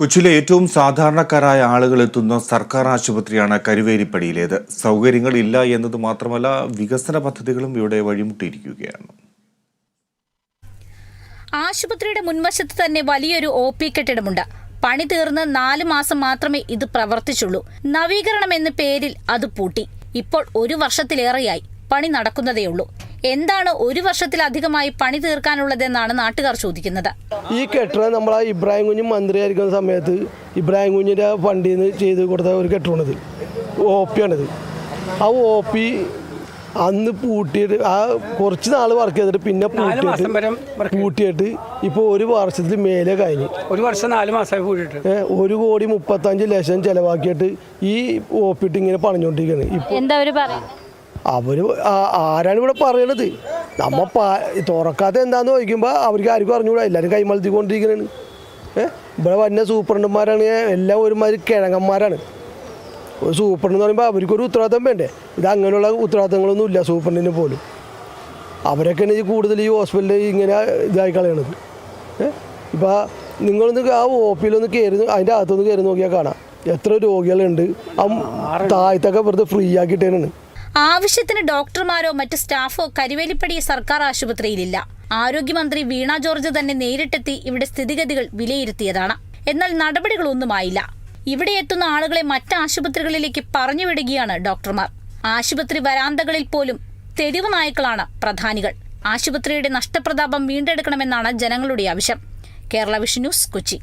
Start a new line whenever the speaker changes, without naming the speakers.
കൊച്ചിയിലെ ഏറ്റവും സാധാരണക്കാരായ ആളുകൾ എത്തുന്ന സർക്കാർ ആശുപത്രിയാണ് കരുവേലിപ്പടിയിലേത്. സൗകര്യങ്ങൾ ഇല്ല എന്നത് മാത്രമല്ല, വികസന പദ്ധതികളും ഇവിടെ വഴിമുട്ടിയിരിക്കുകയാണ്.
ആശുപത്രിയുടെ മുൻവശത്ത് തന്നെ വലിയൊരു OP കെട്ടിടമുണ്ട്. പണി തീർന്ന് 4 മാസം മാത്രമേ ഇത് പ്രവർത്തിച്ചുള്ളൂ. നവീകരണം എന്ന പേരിൽ അത് പൂട്ടി. ഇപ്പോൾ 1 വർഷത്തിലേറെയായി പണി നടക്കുന്നതേയുള്ളൂ. എന്താണ് 1 വർഷത്തിലധികമായി പണി തീർക്കാനുള്ളതെന്നാണ് നാട്ടുകാർ ചോദിക്കുന്നത്.
ഈ കെട്ടിടം നമ്മളെ ഇബ്രാഹിം കുഞ്ഞ് മന്ത്രിയായിരിക്കുന്ന സമയത്ത് ഇബ്രാഹിം കുഞ്ഞിൻ്റെ ഫണ്ടിൽ നിന്ന് ചെയ്ത് കൊടുത്ത ഒരു കെട്ടിടമാണിത്. OP ആണിത്. ആ OP അന്ന് പൂട്ടിയിട്ട് കുറച്ച് നാൾ വർക്ക് ചെയ്തിട്ട് പിന്നെ പൂട്ടിയിട്ട് ഇപ്പോൾ 1 വർഷത്തിൽ മേലെ കഴിഞ്ഞ്
1 വർഷം 4 മാസമായി പൂട്ടിയിട്ട്
1,35,00,000 ചെലവാക്കിയിട്ട് ഈ OP ഇട്ട് ഇങ്ങനെ പണിഞ്ഞുകൊണ്ടിരിക്കുന്നത്.
എന്താ
അവർ ആരാണ് ഇവിടെ പറയണത്? നമ്മ തുറക്കാത്ത എന്താന്ന് ചോദിക്കുമ്പോൾ അവർക്ക് ആർക്കും അറിഞ്ഞുകൂടാ. എല്ലാവരും കൈമളത്തിക്കൊണ്ടിരിക്കുന്നതാണ്. ഇവിടെ വന്ന സൂപ്രണ്ടന്മാരാണ് എല്ലാം ഒരുമാതിരി കിഴങ്ങന്മാരാണ്. ഒരു സൂപ്രണ്ട് എന്ന് പറയുമ്പോൾ അവർക്കൊരു ഉത്തരവാദിത്തം വേണ്ടേ? ഇത് അങ്ങനെയുള്ള ഉത്തരവാദിത്തങ്ങളൊന്നും ഇല്ല സൂപ്രണ്ടിന് പോലും. അവരൊക്കെയാണ് ഈ കൂടുതൽ ഈ ഹോസ്പിറ്റലിൽ ഇങ്ങനെ ഇതായി കളയണത്. ഇപ്പോൾ നിങ്ങളൊന്ന് ആ OP കയറി അതിൻ്റെ അകത്തൊന്ന് കയറി നോക്കിയാൽ കാണാം എത്ര രോഗികളുണ്ട്. താഴത്തൊക്കെ വെറുതെ ഫ്രീ ആക്കിയിട്ടാണ്.
ആവശ്യത്തിന് ഡോക്ടർമാരോ മറ്റ് സ്റ്റാഫോ കരുവേലിപ്പടി സർക്കാർ ആശുപത്രിയിലില്ല. ആരോഗ്യമന്ത്രി വീണ ജോർജ് തന്നെ നേരിട്ടെത്തി ഇവിടെ സ്ഥിതിഗതികൾ വിലയിരുത്തിയതാണ്. എന്നാൽ നടപടികളൊന്നുമായില്ല. ഇവിടെ എത്തുന്ന ആളുകളെ മറ്റ് ആശുപത്രികളിലേക്ക് പറഞ്ഞുവിടുകയാണ് ഡോക്ടർമാർ. ആശുപത്രി വരാന്തകളിൽ പോലും തെരുവ് നായ്ക്കളാണ് പ്രധാനികൾ. ആശുപത്രിയുടെ നഷ്ടപ്രതാപം വീണ്ടെടുക്കണമെന്നാണ് ജനങ്ങളുടെ ആവശ്യം. Kerala vision news, Kochi.